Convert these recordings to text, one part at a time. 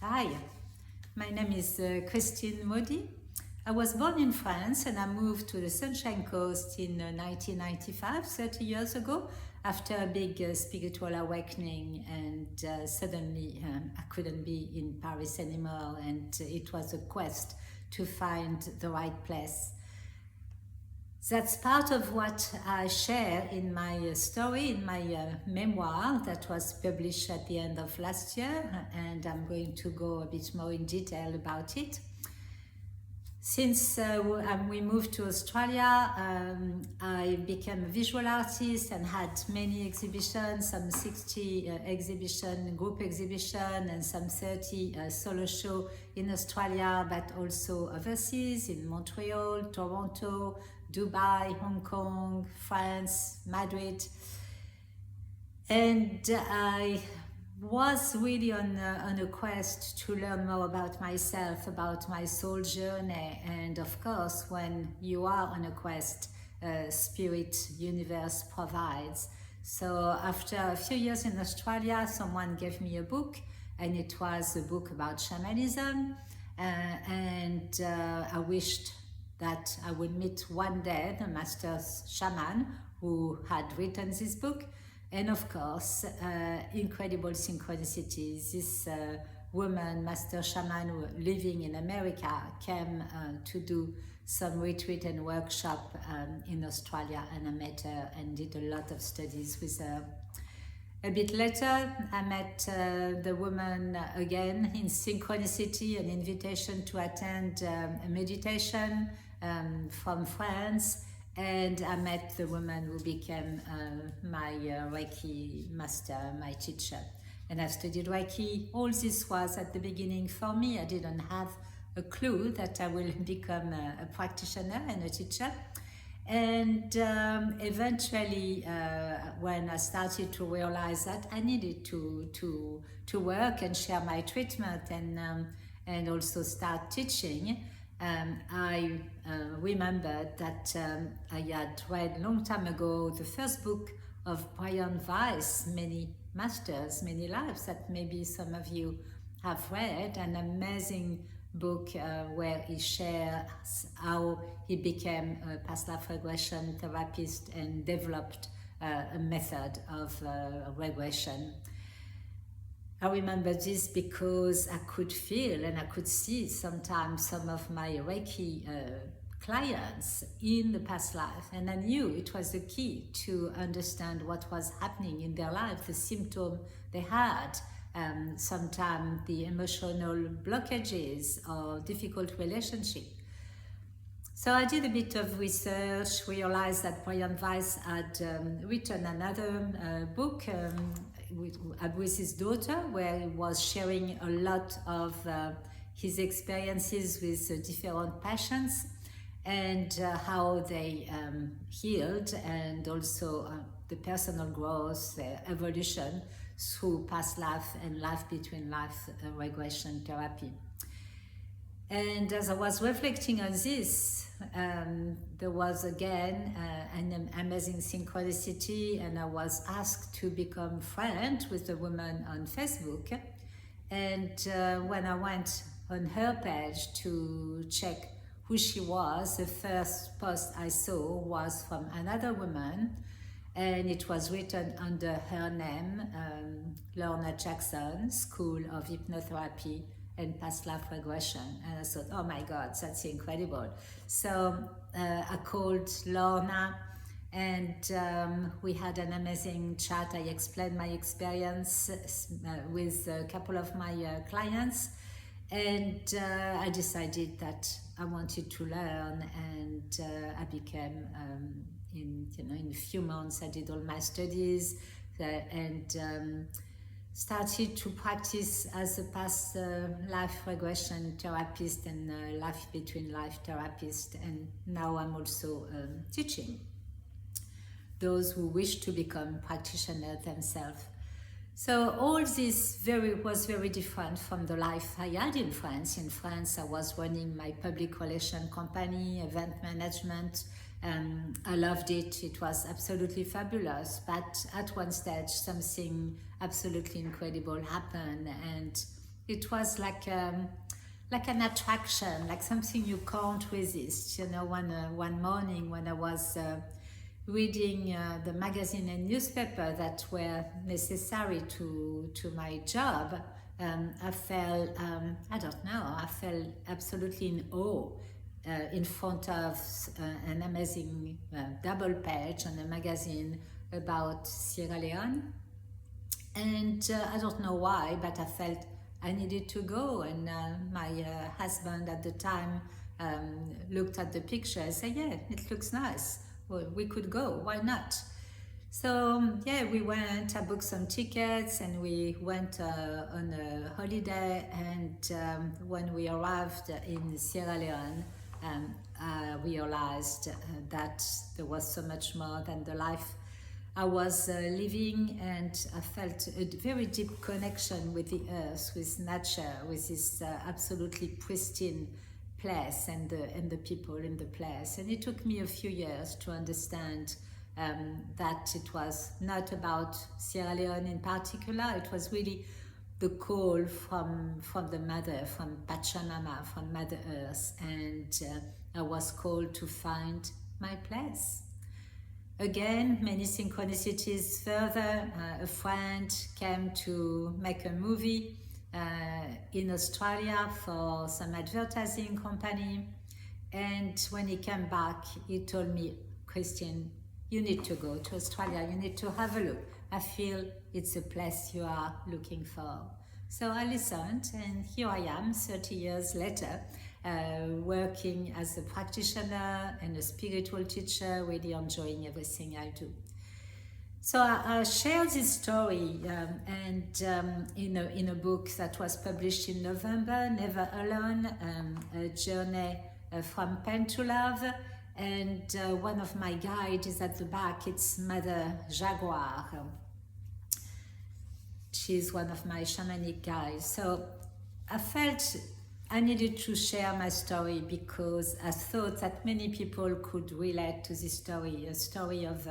Hi, my name is Christine Modi. I was born in France and I moved to the Sunshine Coast in 1995, 30 years ago, after a big spiritual awakening, and suddenly I couldn't be in Paris anymore, and it was a quest to find the right place. That's part of what I share in my story, in my memoir that was published at the end of last year, and I'm going to go a bit more in detail about it. Since we moved to Australia, I became a visual artist and had many exhibitions, some 60 group exhibition, and some 30 solo show in Australia, but also overseas in Montreal, Toronto, Dubai, Hong Kong, France, Madrid. And I was really on a quest to learn more about myself, about my soul journey. And of course, when you are on a quest, spirit universe provides. So after a few years in Australia, someone gave me a book, and it was a book about shamanism. And I wished that I would meet one day the master shaman who had written this book. And of course, incredible synchronicities. This woman, master shaman living in America, came to do some retreat and workshop in Australia, and I met her and did a lot of studies with her. A bit later, I met the woman again in synchronicity, an invitation to attend a meditation from France, and I met the woman who became my Reiki master, my teacher. And I studied Reiki. All this was at the beginning for me. I didn't have a clue that I will become a practitioner and a teacher. And eventually, when I started to realize that I needed to work and share my treatment and also start teaching, I remembered that I had read a long time ago the first book of Brian Weiss, Many Masters, Many Lives, that maybe some of you have read, an amazing book where he shares how he became a past life regression therapist and developed a method of regression. I remember this because I could feel and I could see sometimes some of my Reiki clients in the past life, and I knew it was the key to understand what was happening in their life, the symptom they had, sometimes the emotional blockages or difficult relationship. So I did a bit of research, realized that Brian Weiss had written another book with his daughter, where he was sharing a lot of his experiences with different patients and how they healed, and also the personal growth, the evolution through past life and life between life regression therapy. And as I was reflecting on this, there was again an amazing synchronicity, and I was asked to become friends with a woman on Facebook. And when I went on her page to check who she was, the first post I saw was from another woman, and it was written under her name, Lorna Jackson, School of Hypnotherapy and Past Life Regression. And I thought, oh my God, that's incredible. So I called Lorna, and we had an amazing chat. I explained my experience with a couple of my clients, and I decided that I wanted to learn, and I became in a few months I did all my studies and started to practice as a past life regression therapist and life between life therapist, and now I'm also teaching those who wish to become practitioners themselves. So all this was very different from the life I had in France. In France, I was running my public relation company, event management. I loved it. It was absolutely fabulous. But at one stage, something absolutely incredible happened, and It was like an attraction, like something you can't resist. You know, one morning when I was reading the magazine and newspaper that were necessary to my job, I felt, I don't know, I felt absolutely in awe in front of an amazing double page on a magazine about Sierra Leone. And I don't know why, but I felt I needed to go. And my husband at the time looked at the picture and said, yeah, it looks nice. Well, we could go, why not? So yeah, we went, I booked some tickets and we went on a holiday. And when we arrived in Sierra Leone, I realized that there was so much more than the life I was living, and I felt a very deep connection with the earth, with nature, with this absolutely pristine place and the people in the place. And it took me a few years to understand that it was not about Sierra Leone in particular. It was really the call from the mother, from Pachamama, from Mother Earth, and I was called to find my place. Again, many synchronicities further. A friend came to make a movie in Australia for some advertising company, and when he came back, he told me, Christine, you need to go to Australia, you need to have a look. I feel it's a place you are looking for. So I listened, and here I am 30 years later, working as a practitioner and a spiritual teacher, really enjoying everything I do. So I shared this story in a book that was published in November, Never Alone, a journey from pain to love. And one of my guides is at the back, it's Mother Jaguar. She's one of my shamanic guides. So I felt I needed to share my story because I thought that many people could relate to this story, a story of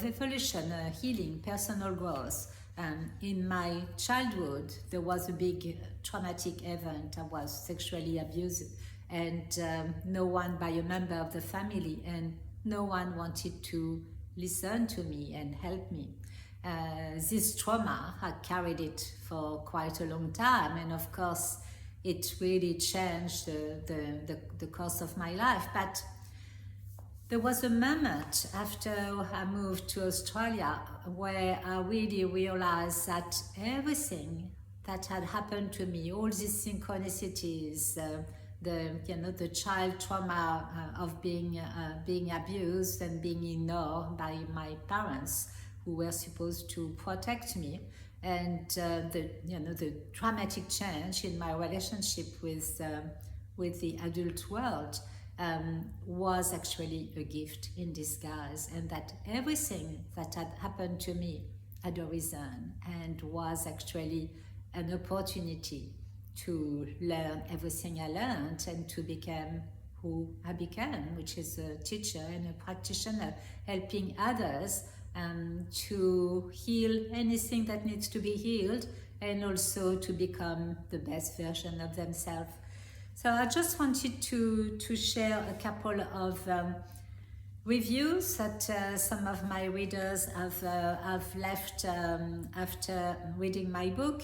evolution, healing, personal growth. In my childhood, there was a big traumatic event. I was sexually abused, and no one by a member of the family, and no one wanted to listen to me and help me. This trauma, I carried it for quite a long time, and of course, it really changed the course of my life. But there was a moment after I moved to Australia where I really realized that everything that had happened to me, all these synchronicities, the child trauma of being abused and being ignored by my parents, who were supposed to protect me, and the dramatic change in my relationship with the adult world was actually a gift in disguise, and that everything that had happened to me had a reason and was actually an opportunity to learn everything I learned and to become who I became, which is a teacher and a practitioner, helping others to heal anything that needs to be healed, and also to become the best version of themselves. So I just wanted to share a couple of reviews that some of my readers have left after reading my book.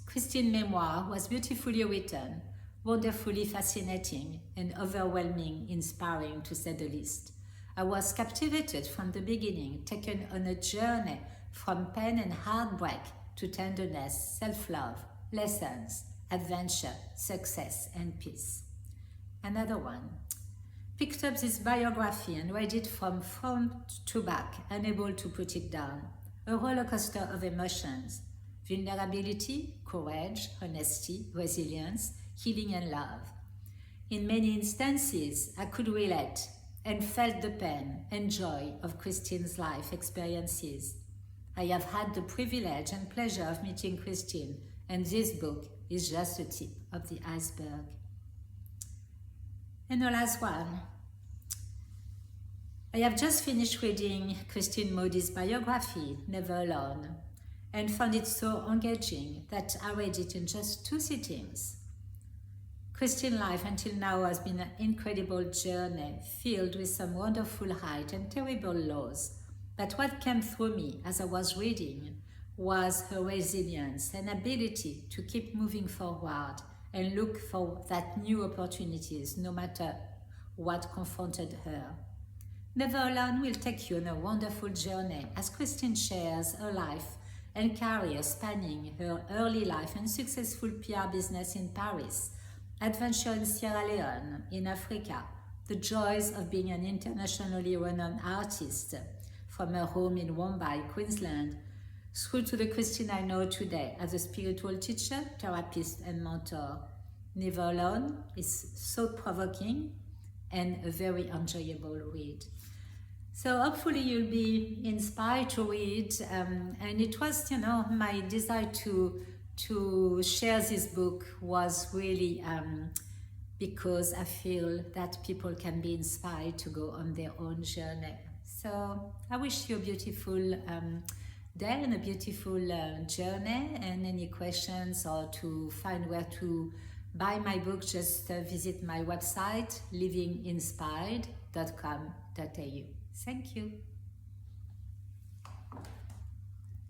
Christine's memoir was beautifully written, wonderfully fascinating, and overwhelming, inspiring to say the least. I was captivated from the beginning, taken on a journey from pain and heartbreak to tenderness, self-love, lessons, adventure, success, and peace. Another one. Picked up this biography and read it from front to back, unable to put it down. A roller coaster of emotions. Vulnerability, courage, honesty, resilience, healing, and love. In many instances, I could relate and felt the pain and joy of Christine's life experiences. I have had the privilege and pleasure of meeting Christine, and this book is just the tip of the iceberg. And the last one. I have just finished reading Christine Moody's biography, Never Alone, and found it so engaging that I read it in just 2 sittings. Christian life until now has been an incredible journey filled with some wonderful highs and terrible lows. But what came through me as I was reading was her resilience and ability to keep moving forward and look for that new opportunities no matter what confronted her. Never Alone will take you on a wonderful journey as Christine shares her life and career spanning her early life and successful PR business in Paris, adventure in Sierra Leone, in Africa, the joys of being an internationally renowned artist from her home in Wombai, Queensland, through to the Christine I know today as a spiritual teacher, therapist, and mentor. Never Alone is thought-provoking and a very enjoyable read. So hopefully you'll be inspired to read, and it was, my desire to share this book was really because I feel that people can be inspired to go on their own journey. So I wish you a beautiful day and a beautiful journey, and any questions or to find where to buy my book, just visit my website livinginspired.com.au. Thank you.